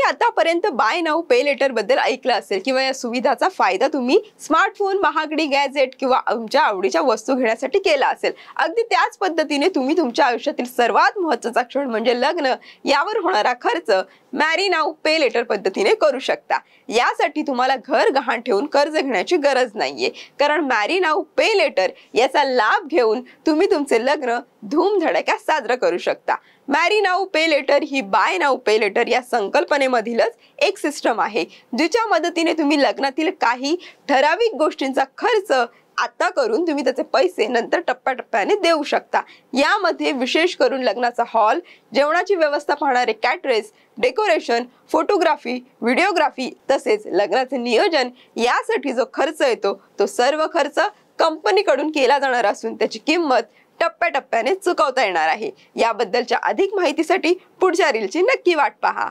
आतापर्यंत buy now पे letter बद्दल ऐकलं असेल किंवा या सुविधाचा फायदा तुम्ही स्मार्टफोन, महागडी गॅजेट किंवा तुमच्या आवडीच्या वस्तू घेण्यासाठी केला असेल। अगदी त्याच पद्धतीने तुम्ही तुमच्या आयुष्यातील सर्वात महत्त्वाचा क्षण म्हणजे लग्न यावर होणारा खर्च मॅरी नाऊ पे लेटर पद्धतीने करू शकता। यासाठी तुम्हाला घर गहाण ठेवून कर्ज घेण्याची गरज नाहीये, कारण मॅरी नाऊ पे लेटर याचा लाभ घेऊन तुम्ही तुमचे लग्न धूमधडाक्यात साजरं करू शकता। मॅरी नाऊ पे लेटर ही बाय नाऊ पे लेटर या संकल्पनेमधीलच एक सिस्टम आहे, जिच्या मदतीने तुम्ही लग्नातील काही ठराविक गोष्टींचा खर्च आता करून तुम्ही त्याचे पैसे नंतर टप्प्याटप्प्याने देऊ शकता। यामध्ये विशेष करून लग्नाचा हॉल, जेवणाची व्यवस्था पाहणारे कॅटरेस, डेकोरेशन, फोटोग्राफी, व्हिडिओग्राफी तसेच लग्नाचे नियोजन यासाठी जो खर्च येतो तो सर्व खर्च कंपनीकडून केला जाणार असून त्याची किंमत टप्प्याटप्प्याने चुकवता येणार आहे। याबद्दलच्या अधिक माहितीसाठी पुढच्या रीलची नक्की वाट पहा।